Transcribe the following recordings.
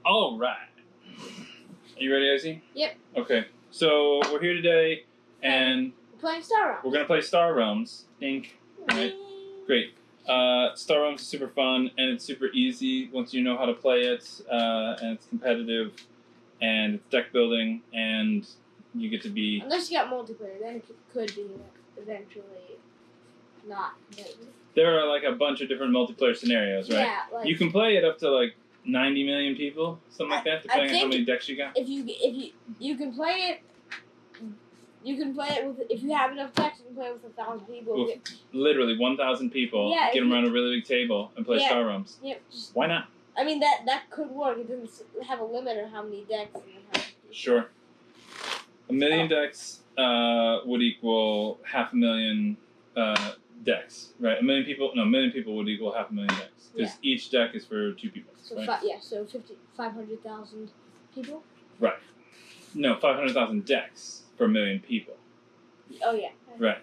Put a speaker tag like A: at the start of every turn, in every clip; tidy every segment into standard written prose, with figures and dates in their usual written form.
A: All right. Are you ready, Izzy?
B: Yep.
A: Okay. So we're here today, and
B: we're playing Star Realms.
A: We're gonna play Star Realms. Ink. Right. Great. Star Realms is super fun, and it's super easy once you know how to play it, and it's competitive, and it's deck building, and you get to be...
B: Unless you got multiplayer, then it could be eventually not competitive.
A: There are like a bunch of different multiplayer scenarios, right?
B: Yeah, like...
A: You can play it up to like 90 million people, something like that, depending on how many decks you got.
B: If you can play it... You can play it with, if you have enough decks, you can play it with 1,000 people.
A: With literally 1,000 people,
B: yeah,
A: get them around a really big table and play Star Realms.
B: Yeah,
A: why not?
B: I mean, that could work. It doesn't have a limit on how many decks you have.
A: Sure. 1 million decks would equal 500,000 decks, right? 1 million people would equal 500,000 decks. Because each deck is for 2 people.
B: So
A: right?
B: So 500,000 people?
A: Right. No, 500,000 decks for 1 million people.
B: Oh, yeah.
A: Right.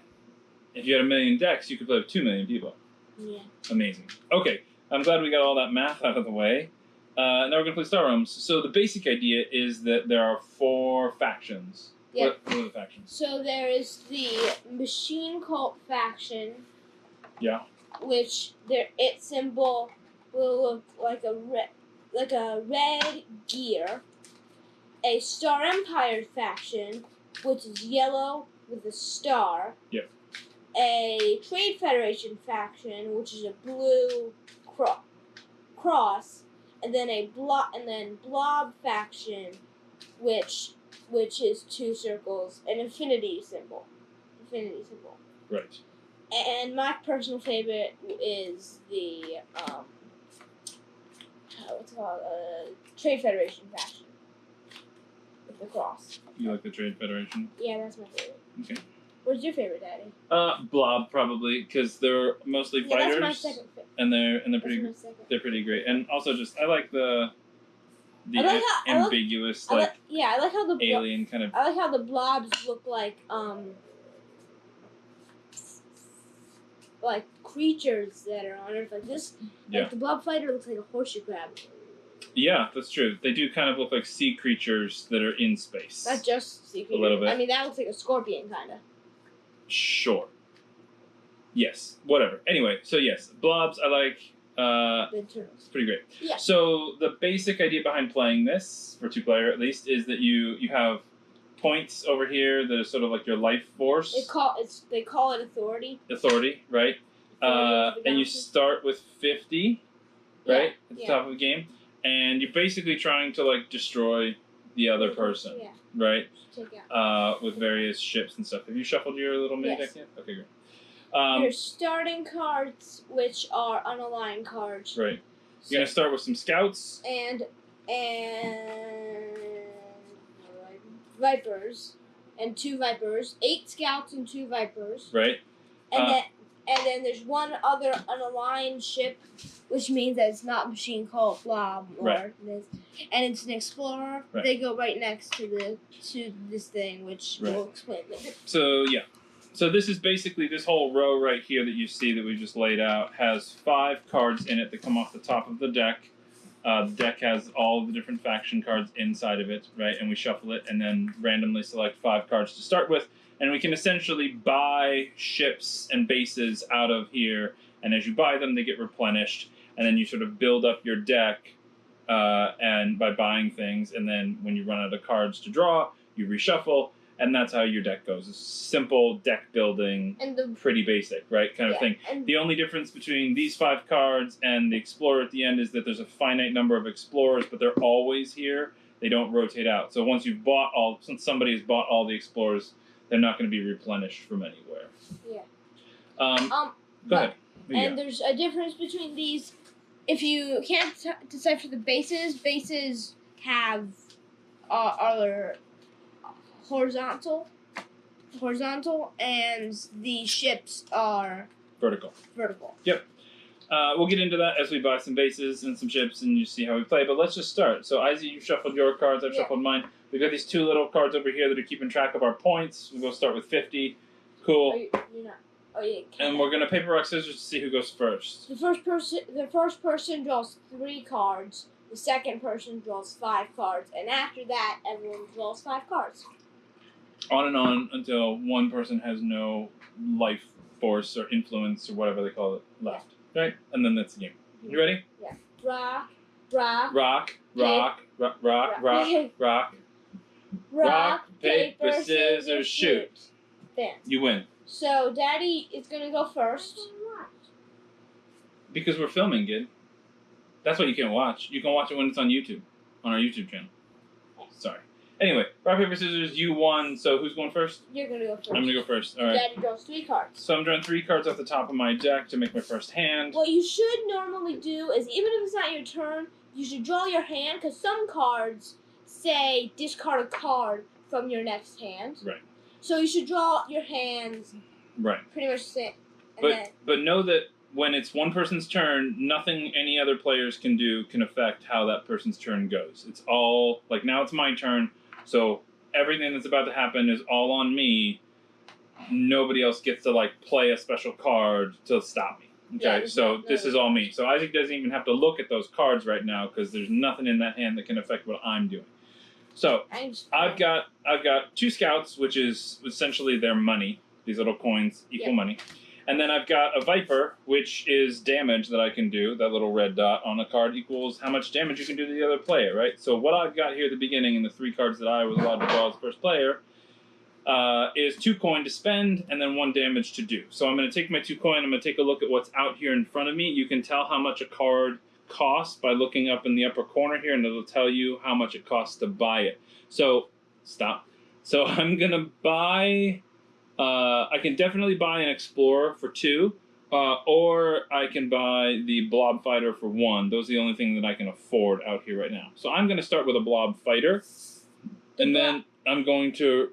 A: If you had 1 million decks, you could play with 2 million people.
B: Yeah.
A: Amazing. Okay, I'm glad we got all that math out of the way. Now we're going to play Star Realms. So the basic idea is that there are 4 factions.
B: Yep.
A: What are the factions?
B: So there is the Machine Cult faction.
A: Yeah.
B: Which its symbol will look like a red gear. A Star Empire faction, which is yellow with a star.
A: Yep.
B: A Trade Federation faction, which is a blue cross, and then Blob faction, which is 2 circles, an infinity symbol.
A: Right.
B: And my personal favorite is the what's it called? Trade Federation faction. The cross.
A: You like the Trade Federation?
B: Yeah, that's my favorite.
A: Okay.
B: What's your favorite, Daddy?
A: Blob probably, because they're mostly fighters.
B: That's my second favorite.
A: And they're pretty great. And also just I like the ambiguous
B: I like how the
A: alien kind of.
B: I like how the blobs look like creatures that are on Earth like this.
A: Yeah.
B: Like the blob fighter looks like a horseshoe crab.
A: Yeah, that's true. They do kind of look like sea creatures that are in space.
B: Not just sea creatures.
A: A little bit.
B: I mean, that looks like a scorpion, kind of.
A: Sure. Yes. Whatever. Anyway, so yes, blobs I like. It's pretty great.
B: Yeah.
A: So the basic idea behind playing this, for 2-player at least, is that you have points over here that are sort of like your life force.
B: They call it authority.
A: Authority, right? And you start with 50, right? At the top of the game. And you're basically trying to destroy the other person, right? With various ships and stuff. Have you shuffled your little mini deck yet? Okay, great.
B: There's starting cards, which are unaligned cards.
A: Right. You're gonna start with some scouts
B: and vipers, and 2 vipers, 8 scouts and 2 vipers.
A: Right.
B: And then there's one other unaligned ship, which means that it's not Machine Cult Blob or this, and it's an explorer.
A: Right.
B: They go right next to this thing, which we'll explain later.
A: So yeah, so this is basically this whole row right here that you see that we just laid out has 5 cards in it that come off the top of the deck. The deck has all the different faction cards inside of it, right? And we shuffle it and then randomly select 5 cards to start with. And we can essentially buy ships and bases out of here. And as you buy them, they get replenished. And then you sort of build up your deck and by buying things. And then when you run out of cards to draw, you reshuffle. And that's how your deck goes. It's simple deck building, and pretty basic, right? Kind of thing. The only difference between these 5 cards and the Explorer at the end is that there's a finite number of Explorers, but they're always here. They don't rotate out. So once you've since somebody has bought all the Explorers, they're not going to be replenished from anywhere.
B: Yeah.
A: Go ahead.
B: And there's a difference between these. If you can't decipher the bases have are horizontal, and the ships are
A: vertical. Yep. We'll get into that as we buy some bases and some ships and you see how we play. But let's just start. So, Izzy, you shuffled your cards. I've shuffled mine. We've got these 2 little cards over here that are keeping track of our points. We'll go start with 50. Cool.
B: You're not. Oh, yeah.
A: And we're gonna paper rock scissors to see who goes first.
B: The first person draws 3 cards. The second person draws 5 cards, and after that, everyone draws 5 cards.
A: On and on until one person has no life force or influence or whatever they call it left. Right? And then that's the game. You ready?
B: Yeah. Rock. Rock, paper, scissors, shoot. Then.
A: You win.
B: So Daddy is gonna go first.
A: Because we're filming, kid. That's why you can't watch. You can watch it when it's on YouTube, on our YouTube channel. Sorry. Anyway, rock, paper, scissors, you won. So who's going first?
B: You're gonna go first.
A: I'm gonna go first. All right.
B: Daddy draws 3 cards.
A: So I'm drawing 3 cards off the top of my deck to make my first hand.
B: What you should normally do is, even if it's not your turn, you should draw your hand, because some cards say discard a card from your next hand.
A: Right.
B: So you should draw your hands.
A: Right.
B: Pretty much the same.
A: But know that when it's one person's turn, nothing any other players can do can affect how that person's turn goes. It's all, like, now it's my turn, so everything that's about to happen is all on me. Nobody else gets to, like, play a special card to stop me. Okay,
B: Yeah,
A: so this is all me. So Isaac doesn't even have to look at those cards right now because there's nothing in that hand that can affect what I'm doing. So I've got 2 scouts, which is essentially their money. These little coins equal money. And then I've got a Viper, which is damage that I can do. That little red dot on a card equals how much damage you can do to the other player, right? So what I've got here at the beginning in the 3 cards that I was allowed to draw as first player is 2 coin to spend and then 1 damage to do. So I'm going to take my 2 coin. I'm going to take a look at what's out here in front of me. You can tell how much a card costs by looking up in the upper corner here, and it'll tell you how much it costs to buy it. So, stop. So I'm going to buy... I can definitely buy an Explorer for 2, or I can buy the Blob Fighter for 1. Those are the only things that I can afford out here right now. So I'm going to start with a Blob Fighter, and then I'm going to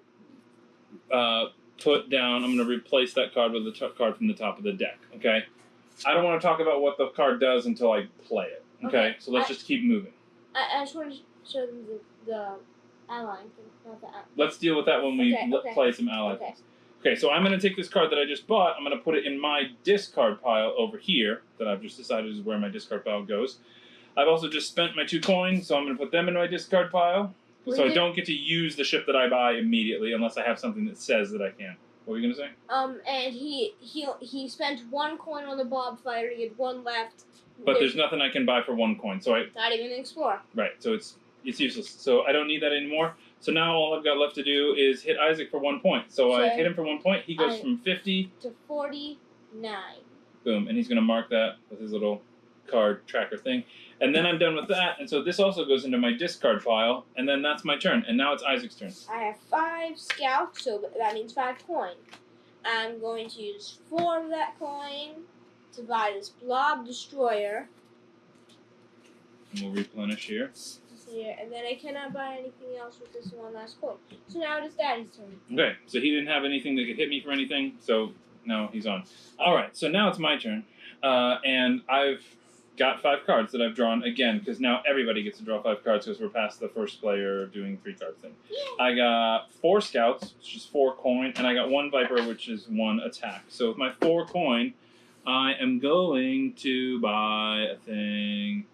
A: put down, I'm going to replace that card with a card from the top of the deck, okay? I don't want to talk about what the card does until I play it, okay? So let's just keep moving.
B: I just want to show them the ally thing, not the ally.
A: Let's deal with that when we play some allies. Okay, so I'm going to take this card that I just bought. I'm going to put it in my discard pile over here that I've just decided is where my discard pile goes. I've also just spent my 2 coins, so I'm going to put them in my discard pile. So I don't get to use the ship that I buy immediately unless I have something that says that I can. What were you going to say?
B: And he spent 1 coin on the Blob Fighter. He had 1 left.
A: But there's nothing I can buy for 1 coin. So
B: not even an Explorer.
A: Right, so it's useless. So I don't need that anymore. So now all I've got left to do is hit Isaac for 1 point. So I hit him for 1 point. He goes from 50
B: to 49.
A: Boom, and he's going to mark that with his little card tracker thing. And then I'm done with that, and so this also goes into my discard pile, and then that's my turn. And now it's Isaac's turn.
B: I have 5 scouts, so that means 5 coin. I'm going to use 4 of that coin to buy this Blob Destroyer.
A: And we'll replenish here.
B: Here, and then I cannot buy anything else with this 1 last coin. So now it is Daddy's turn.
A: Okay, so he didn't have anything that could hit me for anything, so now he's on. Alright, so now it's my turn. And I've got 5 cards that I've drawn again, because now everybody gets to draw 5 cards because we're past the first player doing 3 card thing. Yeah. I got 4 scouts, which is 4 coin, and I got 1 Viper, which is 1 attack. So with my 4 coin, I am going to buy a thing.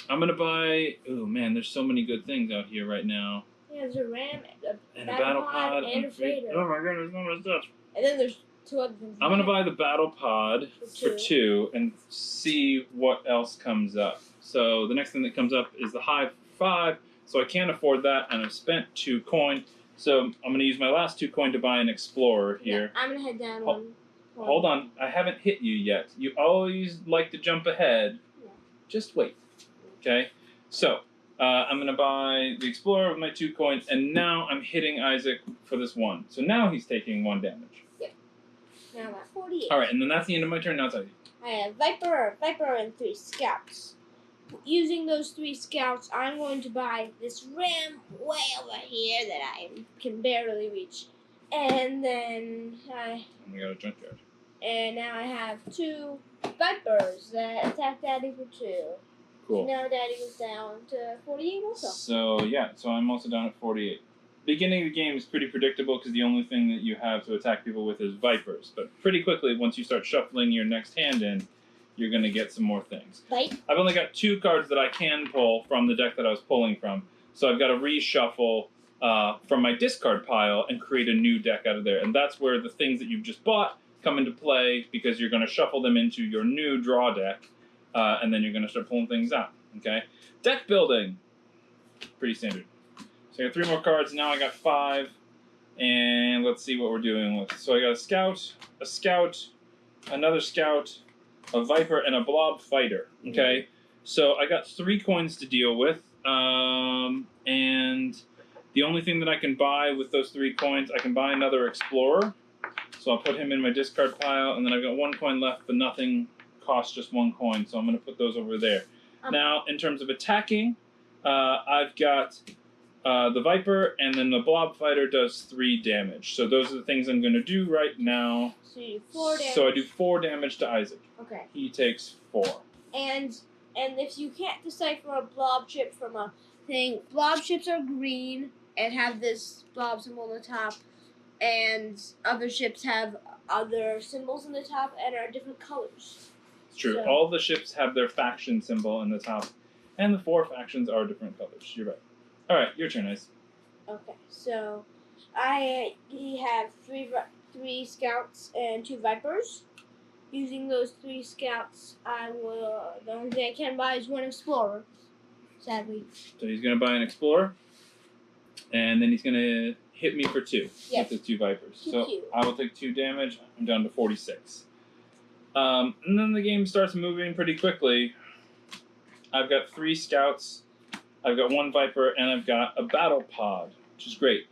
A: I'm going to buy... Oh, man, there's so many good things out here right now.
B: Yeah, there's a ram,
A: and a battle pod,
B: and a freighter.
A: Oh, my goodness, so much stuff.
B: And then there's 2 other things.
A: I'm going to buy the battle pod for 2 and see what else comes up. So the next thing that comes up is the high 5, so I can't afford that, and I've spent 2 coin. So I'm going to use my last 2 coin to buy an Explorer here.
B: Yeah, I'm going to head down one.
A: Hold on, I haven't hit you yet. You always like to jump ahead. Yeah. Just wait. Okay, so I'm going to buy the Explorer with my 2 coins, and now I'm hitting Isaac for this 1. So now he's taking 1 damage.
B: Yeah. Now I'm at 48.
A: Alright, and then that's the end of my turn. Now it's Isaac.
B: I have Viper, and 3 scouts. Using those 3 scouts, I'm going to buy this ram way over here that I can barely reach. And then
A: we got a junkyard.
B: And now I have 2 Vipers that attack Daddy for 2.
A: Cool.
B: Now Daddy goes down to 48 also.
A: So, yeah, so I'm also down at 48. Beginning of the game is pretty predictable because the only thing that you have to attack people with is Vipers. But pretty quickly, once you start shuffling your next hand in, you're going to get some more things.
B: Right.
A: I've only got 2 cards that I can pull from the deck that I was pulling from, so I've got to reshuffle from my discard pile and create a new deck out of there. And that's where the things that you've just bought come into play, because you're going to shuffle them into your new draw deck, and then you're going to start pulling things out. Okay? Deck building. Pretty standard. So I got 3 more cards. Now I got 5. And let's see what we're doing with. So I got a scout, another scout, a viper, and a blob fighter. Okay? So I got 3 coins to deal with. And the only thing that I can buy with those 3 coins, I can buy another explorer. So I'll put him in my discard pile, and then I've got 1 coin left, but nothing costs just 1 coin, so I'm going to put those over there. Now, in terms of attacking, I've got the Viper, and then the Blob Fighter does 3 damage. So those are the things I'm going to do right now.
B: So you do 4 damage.
A: So I do 4 damage to Isaac.
B: Okay.
A: He takes 4.
B: And if you can't decipher a blob chip from a thing, blob chips are green and have this blob symbol on the top, and other ships have other symbols on the top and are different colors.
A: It's true.
B: So,
A: all the ships have their faction symbol in the top, and the 4 factions are different colors. You're right. All right, your turn, Ice.
B: Okay, so he have 3 scouts and 2 vipers. Using those 3 scouts, the only thing I can buy is 1 explorer, sadly.
A: So he's going to buy an explorer, and then he's going to hit me for 2
B: Yes.
A: with his 2 vipers. So
B: Cute.
A: I will take 2 damage. I'm down to 46. And then the game starts moving pretty quickly. I've got 3 scouts, I've got 1 viper, and I've got a battle pod, which is great.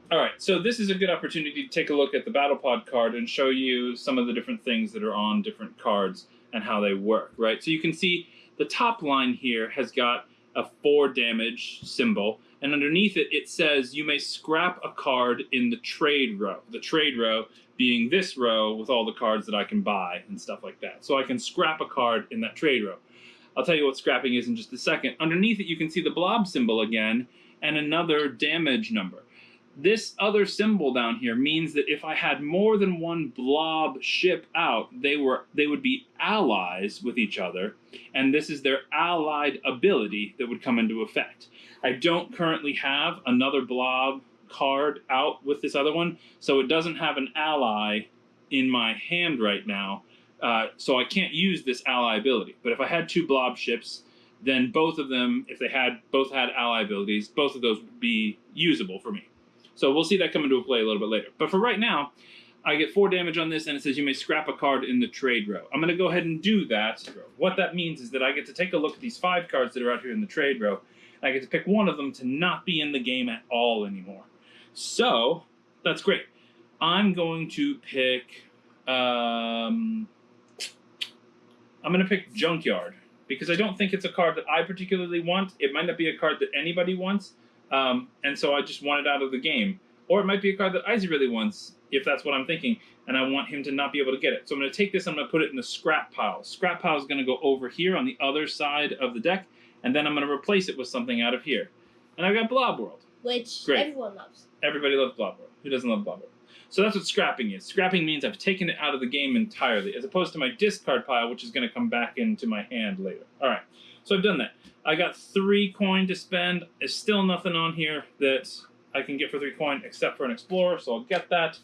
A: All right, so this is a good opportunity to take a look at the battle pod card and show you some of the different things that are on different cards and how they work, right? So you can see the top line here has got a 4 damage symbol, and underneath it, it says you may scrap a card in the trade row. The trade row being this row with all the cards that I can buy and stuff like that. So I can scrap a card in that trade row. I'll tell you what scrapping is in just a second. Underneath it, you can see the blob symbol again and another damage number. This other symbol down here means that if I had more than 1 blob ship out, they would be allies with each other, and this is their allied ability that would come into effect. I don't currently have another blob card out with this other one, so it doesn't have an ally in my hand right now, so I can't use this ally ability. But if I had 2 blob ships, then both of them, if they both had ally abilities, both of those would be usable for me. So we'll see that come into play a little bit later. But for right now, I get 4 damage on this, and it says you may scrap a card in the trade row. I'm going to go ahead and do that. What that means is that I get to take a look at these 5 cards that are out here in the trade row, and I get to pick one of them to not be in the game at all anymore. So that's great. I'm going to pick... I'm going to pick Junkyard, because I don't think it's a card that I particularly want. It might not be a card that anybody wants. And so I just want it out of the game. Or it might be a card that Izzy really wants, if that's what I'm thinking, and I want him to not be able to get it. So I'm going to take this, I'm going to put it in the scrap pile. Scrap pile is going to go over here on the other side of the deck, and then I'm going to replace it with something out of here. And I've got Blob World.
B: Which
A: Great.
B: Everyone loves.
A: Everybody loves Blob World. Who doesn't love Blob World? So that's what scrapping is. Scrapping means I've taken it out of the game entirely, as opposed to my discard pile, which is going to come back into my hand later. All right, so I've done that. I got 3 coin to spend. There's still nothing on here that I can get for 3 coin except for an Explorer, so I'll get that.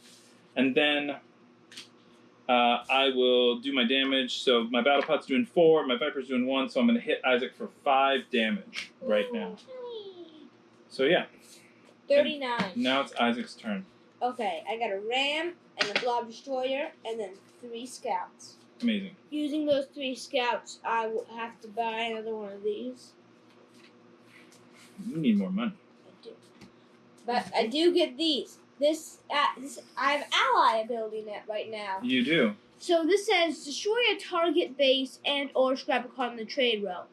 A: And then I will do my damage. So my Battle Pod's doing 4, my Viper's doing 1, so I'm going to hit Isaac for 5 damage right now. So yeah.
B: 39.
A: And now it's Isaac's turn.
B: Okay, I got a ram and a blob destroyer, and then 3 scouts.
A: Amazing.
B: Using those 3 scouts, I will have to buy another one of these.
A: You need more money.
B: I do. But I do get these. This I have ally ability net right now.
A: You do.
B: So this says destroy a target base and or scrap a card in the trade row.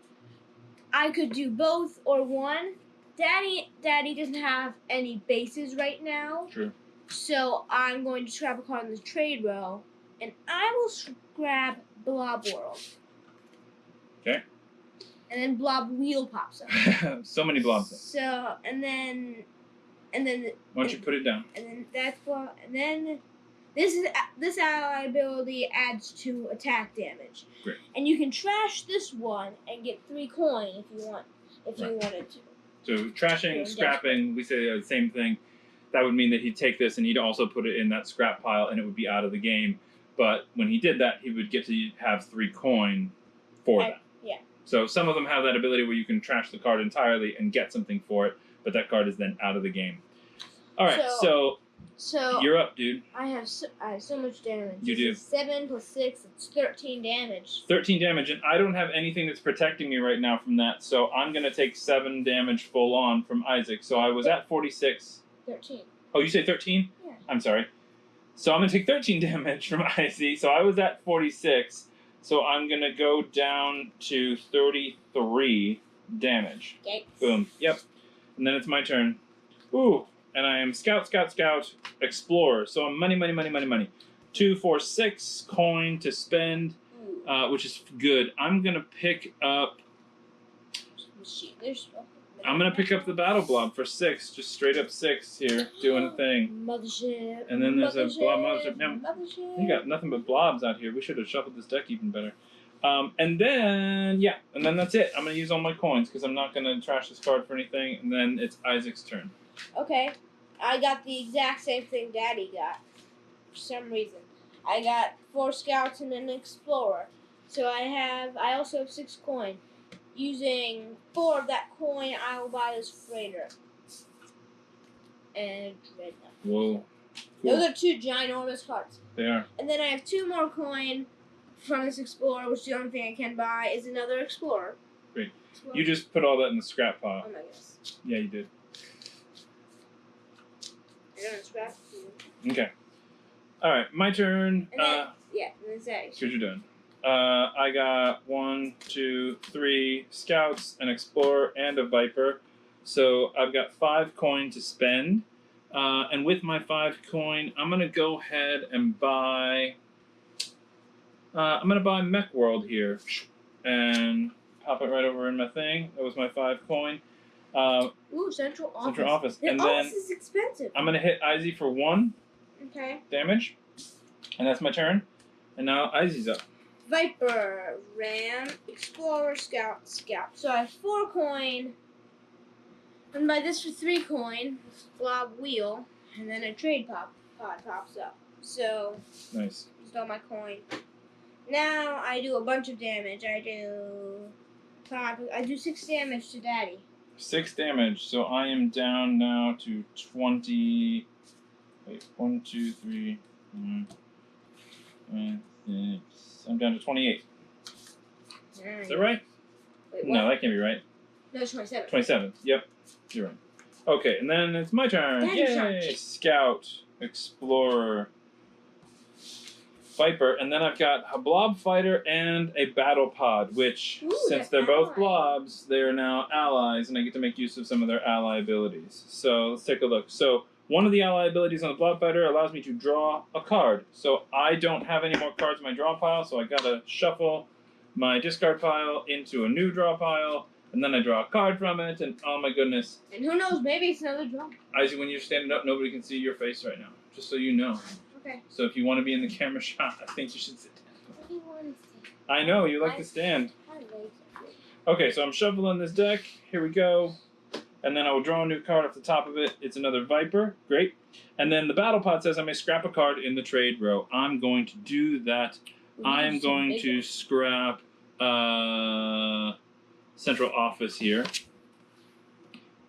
B: I could do both or one. Daddy doesn't have any bases right now.
A: True.
B: So I'm going to scrap a card in the trade row, and I will grab Blob World.
A: Okay.
B: And then Blob Wheel pops up.
A: So many blobs.
B: So and then
A: Why don't you put it down?
B: and then that's Blob, and then This ally ability adds 2 attack damage.
A: Great.
B: And you can trash this one and get 3 coin if you want. If you
A: Right.
B: wanted to.
A: So trashing, scrapping, we say the same thing. That would mean that he'd take this and he'd also put it in that scrap pile and it would be out of the game. But when he did that, he would get to have 3 coin for that.
B: Yeah.
A: So some of them have that ability where you can trash the card entirely and get something for it, but that card is then out of the game. All right, so you're up, dude.
B: I have so much damage.
A: You do.
B: 7 plus 6, it's 13 damage.
A: 13 damage, and I don't have anything that's protecting me right now from that, so I'm going to take 7 damage full on from Isaac. So I was at 46.
B: 13.
A: Oh, you say 13?
B: Yeah.
A: I'm sorry. So I'm going to take 13 damage from Isaac. So I was at 46. So I'm going to go down to 33 damage.
B: Yikes.
A: Boom. Yep. And then it's my turn. Ooh. And I am Scout, Explorer. So I'm money. 2, 4, 6 coin to spend, which is good. I'm going to pick up... I'm going to pick up the Battle Blob for 6. Just straight up 6 here, doing a thing.
B: Mothership.
A: And then there's a blob mothership. Now,
B: Mothership.
A: you got nothing but blobs out here. We should have shuffled this deck even better. And then that's it. I'm going to use all my coins because I'm not going to trash this card for anything. And then it's Isaac's turn.
B: Okay. I got the exact same thing Daddy got. For some reason. I got 4 scouts and an explorer. So I also have 6 coin. Using 4 of that coin, I will buy this freighter. And dreadnought.
A: Whoa. Cool.
B: Those are 2 ginormous cards.
A: They are.
B: And then I have 2 more coin from this explorer, which the only thing I can buy is another explorer.
A: Great. You just put all that in the scrap pile.
B: Oh my goodness.
A: Yeah, you did.
B: I don't scrap you.
A: Okay. All right, my turn.
B: And then, and then say.
A: Here's what you're doing. I got 1, 2, 3 scouts, an explorer, and a viper. So I've got 5 coin to spend. And with my 5 coin, I'm gonna go ahead and buy. I'm gonna buy Mech World here, and pop it right over in my thing. That was my 5 coin.
B: Ooh, Central Office.
A: Central Office.
B: The
A: And
B: office
A: then
B: is expensive.
A: I'm gonna hit Izzy for 1
B: Okay.
A: damage, and that's my turn. And now Izzy's up.
B: Viper, Ram, Explorer, Scout. So I have 4 coin. And buy this for 3 coin. Blob wheel, and then a trade pod pops up. So
A: Nice.
B: used all my coin. Now I do a bunch of damage. I do 6 damage to Daddy.
A: 6 damage, so I am down now to 20. Wait, 1, 2, 3, 5, 6. I'm down to 28. Is that right?
B: Wait, what?
A: No, that can't be right.
B: No, it's 27.
A: 27. Yep, you're right. Okay, and then it's my turn.
B: Daddy's
A: Yay!
B: turn.
A: Scout, Explorer, Viper, and then I've got a Blob Fighter and a Battle Pod, which,
B: Ooh,
A: since
B: they're
A: they're both
B: allies.
A: blobs, they're now allies, and I get to make use of some of their ally abilities. So let's take a look. So one of the ally abilities on the Blob Fighter allows me to draw a card. So I don't have any more cards in my draw pile, so I gotta shuffle my discard pile into a new draw pile, and then I draw a card from it, and oh my goodness.
B: And who knows, maybe it's another drum.
A: Izzy, when you're standing up, nobody can see your face right now, just so you know.
B: Okay.
A: So if you want to be in the camera shot, I think you should sit down.
B: What do you want to say?
A: I know, you like to stand. Okay, so I'm shuffling this deck. Here we go. And then I will draw a new card off the top of it. It's another Viper. Great. And then the Battle Pod says I may scrap a card in the trade row. I'm going to do that. I am going to scrap Central Office here.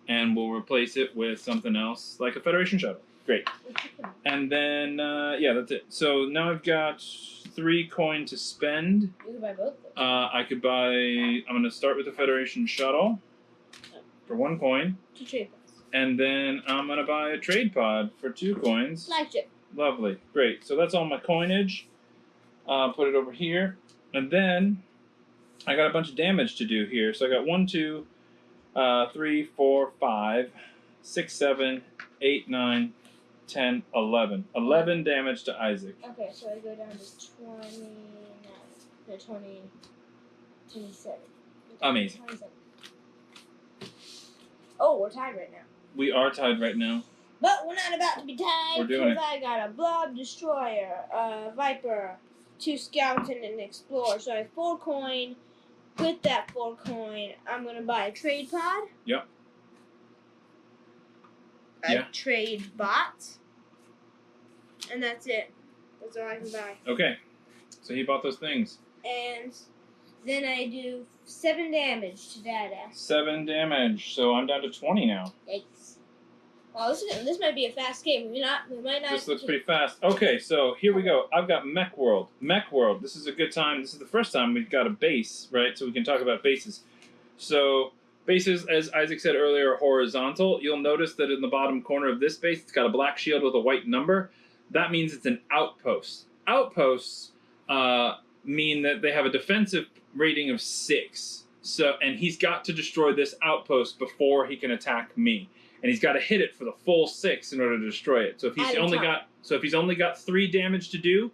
A: And we'll replace it with something else, like a Federation Shuttle. Great. And then, yeah, that's it. So now I've got 3 coin to spend.
B: You can buy both of them.
A: I could buy... I'm going to start with the Federation Shuttle for 1 coin.
B: 2 trade pods.
A: And then I'm going to buy a Trade Pod for 2 coins.
B: Flagship.
A: Lovely. Great. So that's all my coinage. Put it over here. And then I got a bunch of damage to do here. So I got 1, 2, 3, 4, 5, 6, 7, 8, 9, 10, 11. 11 damage to Isaac.
B: Okay, so I go down to 29. No, 20. 27.
A: Amazing.
B: 27. Oh, we're tied right now.
A: We are tied right now.
B: But we're not about to be tied
A: We're doing
B: because I got a Blob Destroyer, a Viper, 2 Scouts, and an Explorer. So I have 4 coin. With that 4 coin, I'm going to buy a trade pod.
A: Yep.
B: A trade bot. And that's it. That's all I can buy.
A: Okay. So he bought those things.
B: And then I do 7 damage to Dada.
A: 7 damage. So I'm down to 20 now.
B: Yikes. Well, this might be a fast game. We might not.
A: This looks pretty fast. Okay, so here we go. I've got Mech World. Mech World. This is a good time. This is the first time we've got a base, right? So we can talk about bases. So bases, as Isaac said earlier, are horizontal. You'll notice that in the bottom corner of this base, it's got a black shield with a white number. That means it's an outpost. Outposts mean that they have a defensive rating of 6. So, and he's got to destroy this outpost before he can attack me. And he's got to hit it for the full 6 in order to destroy it. So if he's only got 3 damage to do,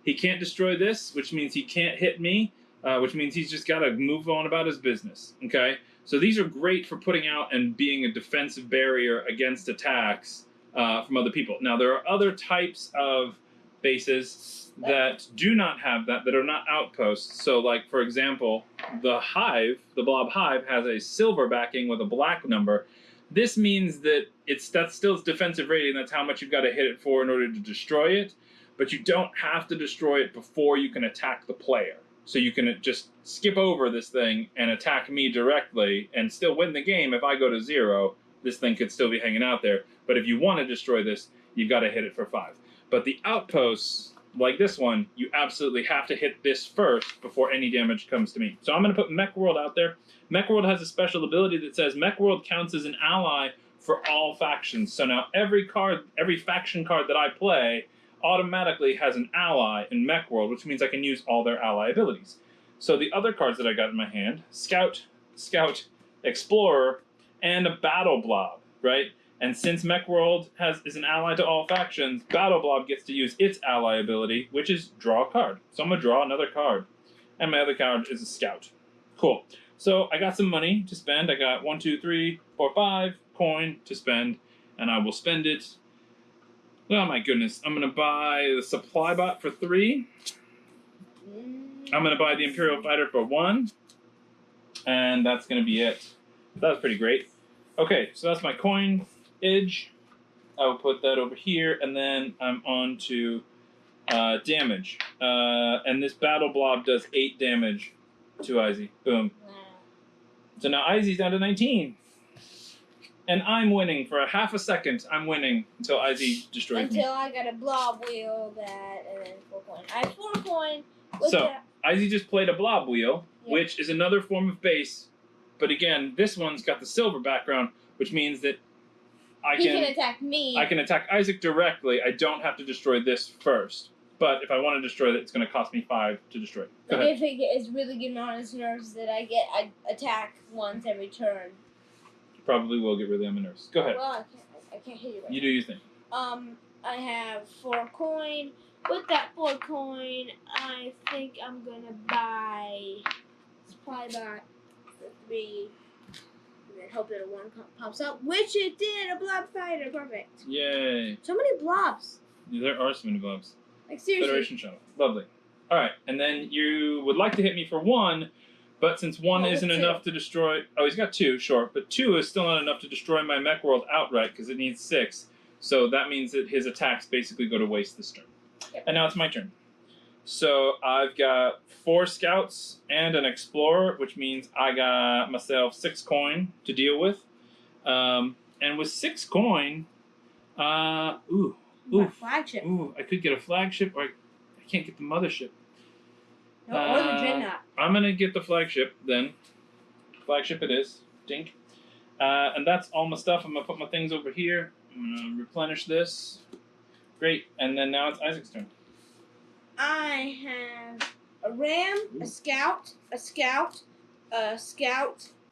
A: he can't destroy this, which means he can't hit me, which means he's just got to move on about his business. Okay, so these are great for putting out and being a defensive barrier against attacks from other people. Now there are other types of bases that do not have that are not outposts. So like for example, the hive, the blob hive, has a silver backing with a black number. This means that that's still its defensive rating. That's how much you've got to hit it for in order to destroy it. But you don't have to destroy it before you can attack the player. So you can just skip over this thing and attack me directly and still win the game. If I go to 0, this thing could still be hanging out there. But if you want to destroy this, you've got to hit it for 5. But the outposts, like this one, you absolutely have to hit this first before any damage comes to me. So I'm going to put Mech World out there. Mech World has a special ability that says Mech World counts as an ally for all factions. So now every faction card that I play automatically has an ally in Mech World, which means I can use all their ally abilities. So the other cards that I got in my hand, Scout, Explorer, and a Battle Blob, right? And since Mech World is an ally to all factions, Battle Blob gets to use its ally ability, which is draw a card. So I'm going to draw another card. And my other card is a Scout. Cool. So I got some money to spend. I got 1, 2, 3, 4, 5 coin to spend, and I will spend it. Oh my goodness! I'm gonna buy the supply bot for 3. I'm gonna buy the Imperial Fighter for 1, and that's gonna be it. That was pretty great. Okay, so that's my coinage. I will put that over here, and then I'm on to damage. And this Battle Blob does 8 damage to Izzy. Boom. So now Izzy's down to 19. And I'm winning for a half a second. I'm winning until Izzy destroys me.
B: Until I got a blob wheel and then 4 coin. I have 4 coin.
A: So Izzy just played a blob wheel, which is another form of base. But again, this one's got the silver background, which means that
B: he can attack me.
A: I can attack Isaac directly. I don't have to destroy this first. But if I want to destroy it, it's going to cost me 5 to destroy it. Go ahead.
B: If it's really getting on his nerves that I attack once every turn.
A: Probably will get really on my nerves. Go ahead.
B: Well, I can't hit you right now.
A: You do your thing.
B: I have 4 coin. With that 4 coin, I think I'm gonna buy supply bot for 3, and then hope that a 1 pops up, which it did. A blob fighter, perfect.
A: Yay!
B: So many blobs.
A: Yeah, there are so many blobs.
B: Like seriously.
A: Federation shuttle, lovely. All right, and then you would like to hit me for 1. But since 1 isn't enough to destroy... Oh, he's got 2, sure. But 2 is still not enough to destroy my Mech World outright because it needs 6. So that means that his attacks basically go to waste this turn.
B: Yep.
A: And now it's my turn. So I've got 4 Scouts and an Explorer, which means I got myself 6 coin to deal with. And with 6 coin...
B: Flagship.
A: Ooh, I could get a flagship, or I can't get the mothership.
B: No, or the dreadnought.
A: I'm going to get the flagship then. Flagship it is. Dink. And that's all my stuff. I'm going to put my things over here. I'm going to replenish this. Great. And then now it's Isaac's turn.
B: I have a ram, a scout,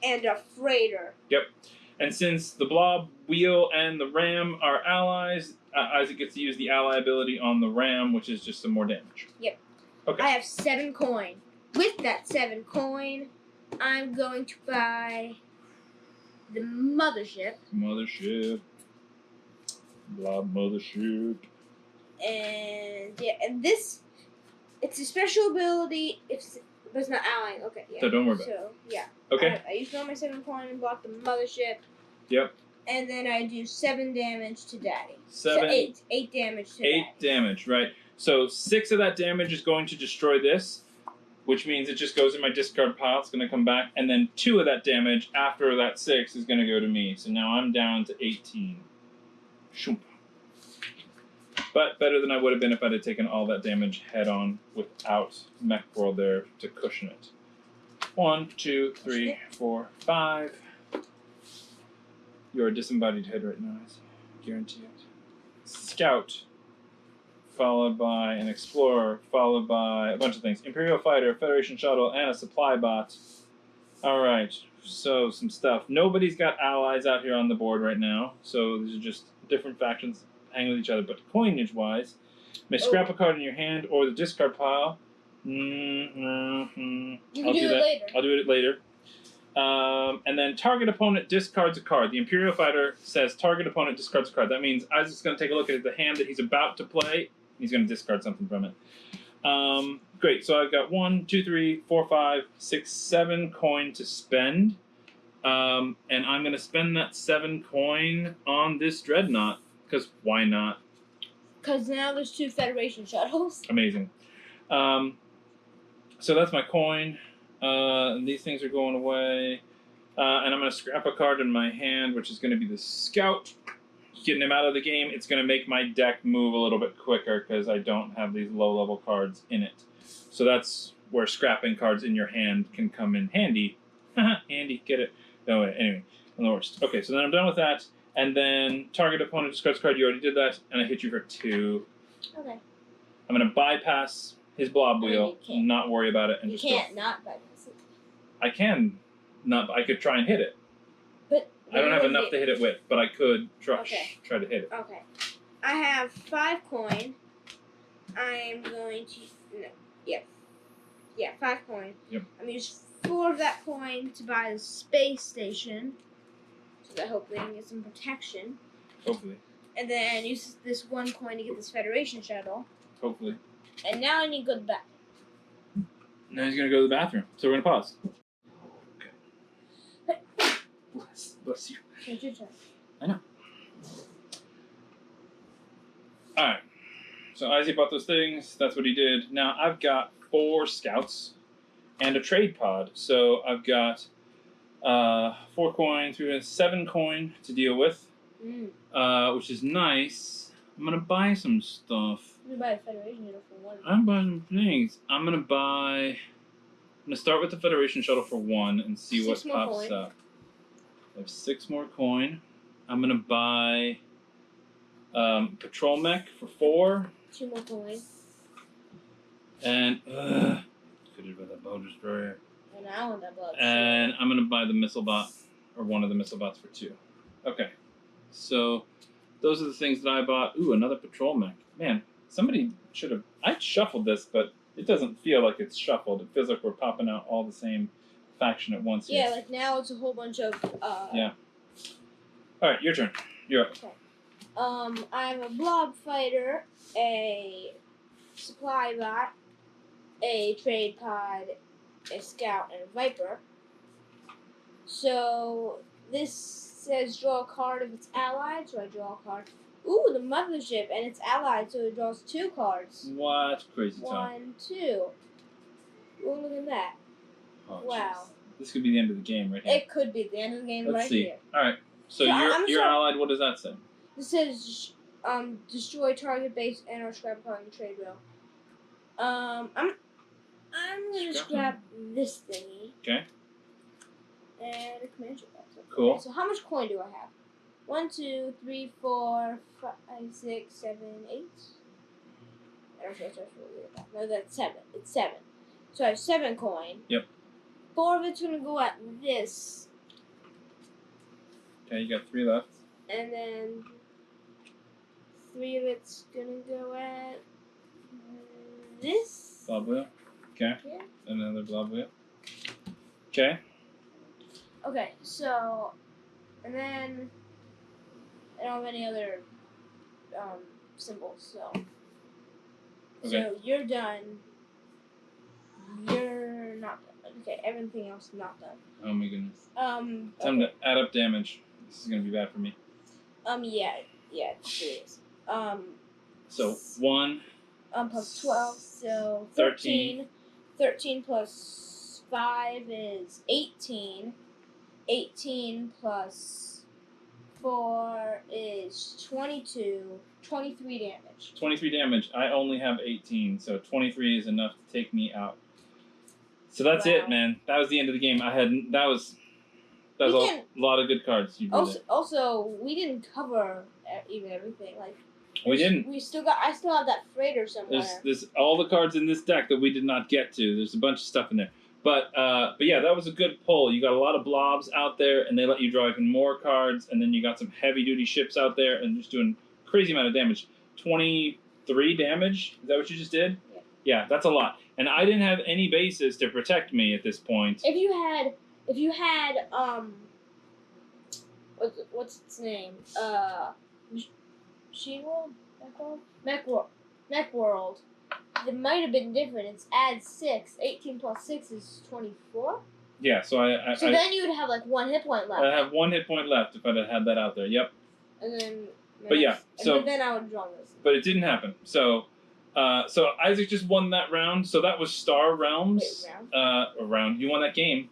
B: and a freighter.
A: Yep. And since the blob wheel and the ram are allies, Isaac gets to use the ally ability on the ram, which is just some more damage.
B: Yep.
A: Okay.
B: I have 7 coin. With that 7 coin, I'm going to buy the mothership.
A: Blob mothership.
B: And yeah, and this, it's a special ability. But it's not allying. Okay, yeah.
A: So don't worry about it.
B: So yeah.
A: Okay.
B: I use all my 7 coin and block the mothership.
A: Yep.
B: And then I do 7 damage to Daddy.
A: 7.
B: So 8 damage to
A: 8
B: Daddy.
A: damage, right? So 6 of that damage is going to destroy this, which means it just goes in my discard pile. It's going to come back, and then 2 of that damage after that 6 is going to go to me. So now I'm down to 18. Shoop. But better than I would have been if I'd have taken all that damage head on without Mech World there to cushion it. 1, 2, 3, 4, 5. You're a disembodied head right now, I guarantee it. Scout, followed by an explorer, followed by a bunch of things. Imperial fighter, Federation shuttle, and a supply bot. Alright, so some stuff. Nobody's got allies out here on the board right now, so these are just different factions hanging with each other. But coinage-wise, may scrap a card in your hand or the discard pile.
B: You can do it later.
A: I'll do it later. And then target opponent discards a card. The Imperial Fighter says target opponent discards a card. That means Isaac's going to take a look at the hand that he's about to play. He's going to discard something from it. Great. So I've got 1, 2, 3, 4, 5, 6, 7 coin to spend. And I'm going to spend that 7 coin on this Dreadnought. Because why not?
B: Because now there's 2 Federation shuttles.
A: Amazing. So that's my coin. These things are going away. And I'm going to scrap a card in my hand, which is going to be the Scout. Getting him out of the game, it's going to make my deck move a little bit quicker because I don't have these low-level cards in it. So that's where scrapping cards in your hand can come in handy. Handy, get it? No, anyway, I'm the worst. Okay, so then I'm done with that. And then target opponent discards card. You already did that. And I hit you for 2.
B: Okay.
A: I'm going to bypass his blob wheel, not worry about it, and
B: you
A: just
B: can't not bypass it.
A: I can not. I could try and hit it.
B: But
A: I don't have enough to hit it with, but I could try to hit it.
B: Okay. I have 5 coin. I'm going to yeah, 5 coin.
A: Yep.
B: I'm going to use 4 of that coin to buy the space station, so that hopefully I can get some protection.
A: Hopefully.
B: And then use this 1 coin to get this Federation shuttle.
A: Hopefully.
B: And now I need to go to the bathroom.
A: Now he's going to go to the bathroom. So we're going to pause. Okay. Bless you.
B: It's your turn.
A: I know. Alright. So Isaac bought those things. That's what he did. Now I've got 4 scouts and a trade pod. So I've got 4 coin, 7 coin to deal with. Which is nice. I'm going to buy some stuff.
B: I'm going to buy a Federation shuttle for 1.
A: I'm buying some things. I'm going to start with the Federation shuttle for 1 and see what pops up. I have 6 more coin. I'm going to buy Patrol Mech for 4.
B: 2 more coin.
A: And, could have been that bow destroyer.
B: And I want that blood.
A: And I'm going to buy the missile bot, or one of the missile bots for 2. Okay. So, those are the things that I bought. Ooh, another Patrol Mech. Man, somebody should have... I shuffled this, but it doesn't feel like it's shuffled. It feels like we're popping out all the same faction at once here.
B: Yeah, like now it's a whole bunch of...
A: Yeah. Alright, your turn. You're up.
B: Okay. I have a blob fighter, a supply bot, a trade pod, a scout, and a viper. So, this says draw a card if it's allied, so I draw a card. Ooh, the mothership, and it's allied, so it draws 2 cards.
A: What? Crazy talk.
B: 1, 2. Ooh, look at that.
A: Oh,
B: wow.
A: Geez. This could be the end of the game right here.
B: It could be the end of the game.
A: Let's see.
B: Here.
A: Alright, so you're allied, what does that say?
B: This says, destroy target base and or scrap a card in the trade wheel. I'm gonna scrap this thingy.
A: Okay.
B: And a command ship box.
A: Cool.
B: Okay, so how much coin do I have? 1, 2, 3, 4, 5, 6, 7, 8. I don't know if that's that. No, that's 7. It's 7. So I have 7 coin.
A: Yep.
B: 4 of it's gonna go at this.
A: Okay, you got 3 left.
B: And then 3 of it's gonna go at this.
A: Blob wheel. Okay.
B: Yeah.
A: Another blob wheel. Okay.
B: Okay, so, and then I don't have any other symbols. So,
A: Okay.
B: so you're done. You're not done. Okay, everything else not done.
A: Oh my goodness.
B: Okay.
A: Time to add up damage. This is gonna be bad for me.
B: Yeah, it is.
A: So 1.
B: Plus 12, so
A: 13.
B: 13 plus 5 is 18. 18 plus 4 is 22. 23 damage.
A: 23 damage. I only have 18, so 23 is enough to take me out. So that's it, man. That was the end of the game. That was a lot of good cards. You drew there.
B: Also, we didn't cover even everything. Like
A: We didn't.
B: I still have that freighter somewhere.
A: There's all the cards in this deck that we did not get to. There's a bunch of stuff in there. But yeah, that was a good pull. You got a lot of blobs out there, and they let you draw even more cards. And then you got some heavy-duty ships out there, and just doing crazy amount of damage. 23 damage. Is that what you just did?
B: Yeah.
A: Yeah, that's a lot. And I didn't have any bases to protect me at this point.
B: If you had what's its name? She-World? Mech World. It might have been different. It's add 6. 18 plus 6 is 24.
A: Yeah, so
B: then you would have like 1 hit point left.
A: I have 1 hit point left if I'd have had that out there. Yep.
B: And then.
A: But yeah,
B: but then I would draw this.
A: But it didn't happen. So Isaac just won that round. So that was Star Realms.
B: Round.
A: You won that game.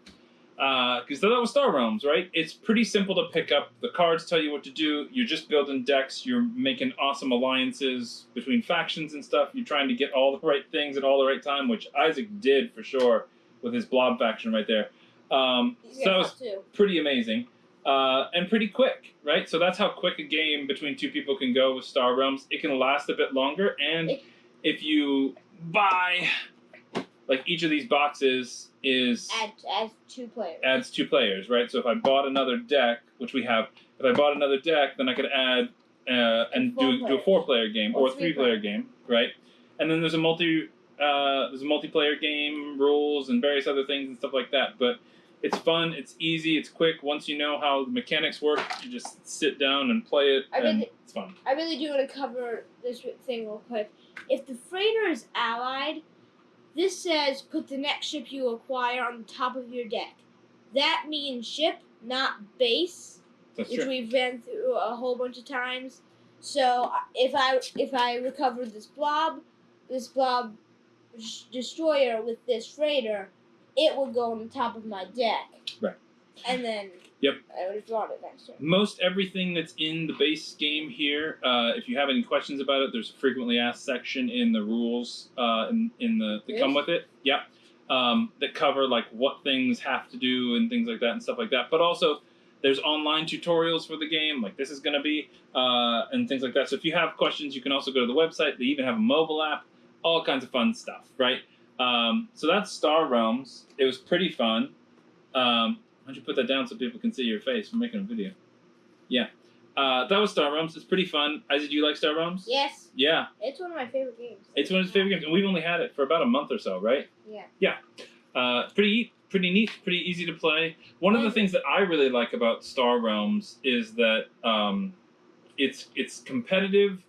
A: Because that was Star Realms, right? It's pretty simple to pick up. The cards tell you what to do. You're just building decks. You're making awesome alliances between factions and stuff. You're trying to get all the right things at all the right time, which Isaac did for sure with his Blob faction right there. So that was pretty amazing. And pretty quick, right? So that's how quick a game between 2 people can go with Star Realms. It can last a bit longer, and if you buy, like, each of these boxes
B: adds 2 players.
A: Adds 2 players, right? So if I bought another deck, which we have, if I bought another deck, then I could add and do a 4-player game or a 3-player game, right? And then there's a multiplayer game, rules, and various other things and stuff like that. But it's fun, it's easy, it's quick. Once you know how the mechanics work, you just sit down and play it, it's fun.
B: I really do want to cover this thing real quick. If the freighter is allied, this says put the next ship you acquire on the top of your deck. That means ship, not base, which we've been through a whole bunch of times. So if I recover this blob destroyer with this freighter, it will go on the top of my deck.
A: Right.
B: And then
A: Yep.
B: I would have drawn it next turn.
A: Most everything that's in the base game here, if you have any questions about it, there's a frequently asked section in the rules that come with it. Yeah. That cover like what things have to do and things like that and stuff like that. But also there's online tutorials for the game, like this is going to be, and things like that. So if you have questions, you can also go to the website. They even have a mobile app, all kinds of fun stuff, right? So that's Star Realms. It was pretty fun. Why don't you put that down so people can see your face? We're making a video. Yeah. That was Star Realms. It's pretty fun. Isaac, do you like Star Realms?
B: Yes.
A: Yeah.
B: It's one of my favorite games.
A: It's one of his favorite games. And we've only had it for about a month or so, right?
B: Yeah.
A: Yeah. Pretty neat, pretty easy to play. One of the things that I really like about Star Realms is that it's competitive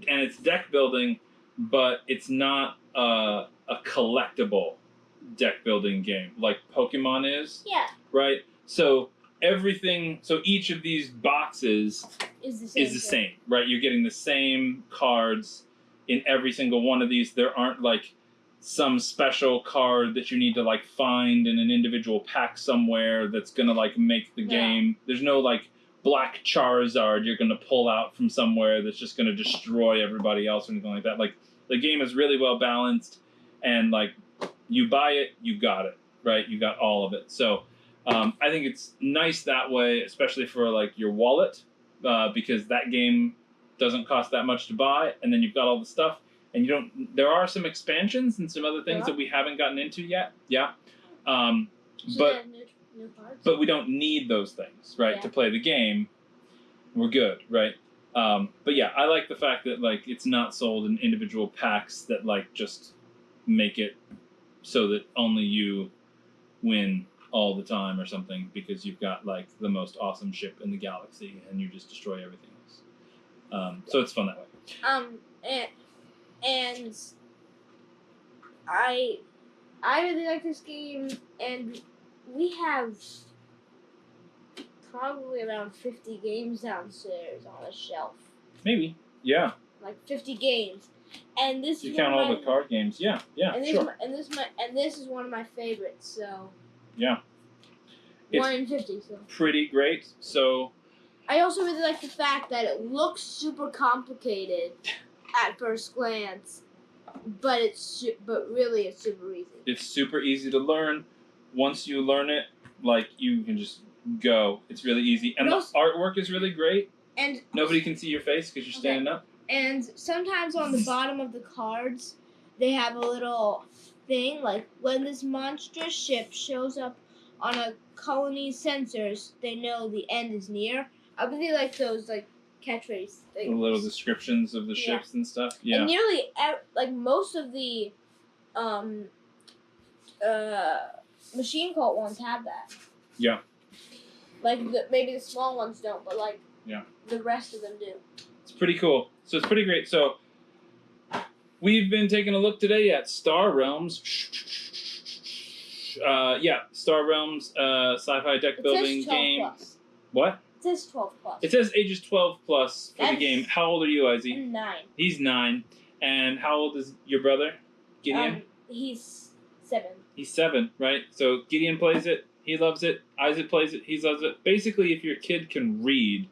A: and it's deck building, but it's not a collectible deck building game like Pokemon is.
B: Yeah.
A: Right? So each of these boxes is the same, right? You're getting the same cards in every single one of these. There aren't like some special card that you need to like find in an individual pack somewhere that's gonna like make the game. There's no like black Charizard you're gonna pull out from somewhere that's just gonna destroy everybody else or anything like that. Like the game is really well balanced, and like you buy it, you got it, right? You got all of it. So I think it's nice that way, especially for like your wallet, because that game doesn't cost that much to buy, and then you've got all the stuff, and you don't. There are some expansions and some other things that we haven't gotten into yet. Yeah, but we don't need those things, right, to play the game. We're good, right? But yeah, I like the fact that like it's not sold in individual packs that like just make it so that only you win all the time or something because you've got like the most awesome ship in the galaxy and you just destroy everything else. So it's fun that way.
B: And I really like this game, and we have probably around 50 games downstairs on a shelf.
A: Maybe. Yeah.
B: Like 50 games, and this
A: You
B: is
A: count
B: one
A: all
B: of
A: the
B: my,
A: card games. Yeah.
B: and this
A: Sure.
B: and this is one of my favorites. So
A: Yeah.
B: 1 in 50. So
A: Pretty great. So
B: I also really like the fact that it looks super complicated at first glance, but really it's super easy.
A: it's super easy to learn. Once you learn it, like, you can just go. It's really easy, and the artwork is really great.
B: And
A: Nobody can see your face because you're standing up.
B: And sometimes on the bottom of the cards, they have a little thing, like when this monstrous ship shows up on a colony's sensors, they know the end is near. I really like those catchphrase things.
A: The little descriptions of the ships and stuff. Yeah.
B: And nearly most of the machine cult ones have that.
A: Yeah.
B: Maybe the small ones don't, but
A: yeah,
B: the rest of them do.
A: It's pretty cool. So it's pretty great. So we've been taking a look today at Star Realms. Star Realms sci-fi deck building game.
B: Plus.
A: What?
B: It says 12 plus.
A: It says ages 12 plus for the game. How old are you, Izzy?
B: I'm 9.
A: He's 9. And how old is your brother, Gideon?
B: He's 7.
A: He's 7, right? So Gideon plays it. He loves it. Isaac plays it. He loves it. Basically, if your kid can read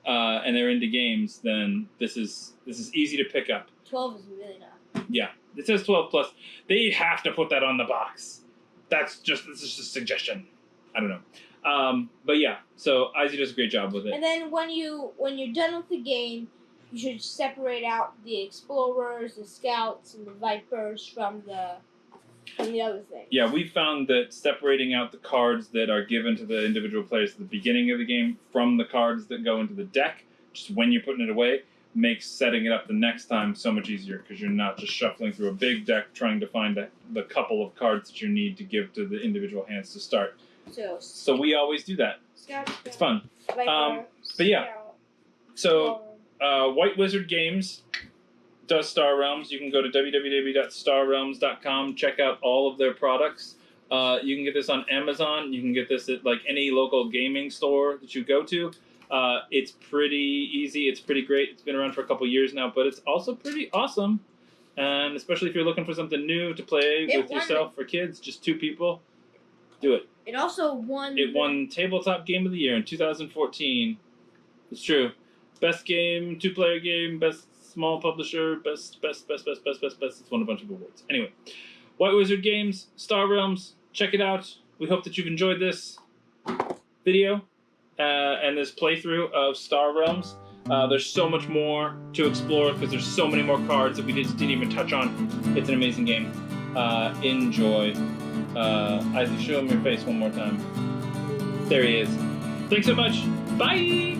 A: and they're into games, then this is easy to pick up.
B: 12 is really not.
A: Yeah, it says 12 plus. They have to put that on the box. This is just a suggestion. I don't know. But yeah, so Isaac does a great job with it.
B: And then when you're done with the game, you should separate out the explorers, the scouts, and the vipers from the other thing.
A: Yeah, we found that separating out the cards that are given to the individual players at the beginning of the game from the cards that go into the deck, just when you're putting it away, makes setting it up the next time so much easier, because you're not just shuffling through a big deck trying to find the couple of cards that you need to give to the individual hands to start. So we always do that. It's fun.
B: Viper,
A: but yeah,
B: scout,
A: so White Wizard Games does Star Realms. You can go to www.starrealms.com, check out all of their products. You can get this on Amazon. You can get this at any local gaming store that you go to. It's pretty easy. It's pretty great. It's been around for a couple years now, but it's also pretty awesome. And especially if you're looking for something new to play with yourself or kids, just 2 people, do it.
B: It also won.
A: It won Tabletop Game of the Year in 2014. It's true. Best game, 2-player game, best small publisher, best. It's won a bunch of awards. Anyway, White Wizard Games, Star Realms, check it out. We hope that you've enjoyed this video and this playthrough of Star Realms. There's so much more to explore because there's so many more cards that we just didn't even touch on. It's an amazing game. Enjoy. Isaac, show him your face one more time. There he is. Thanks so much. Bye!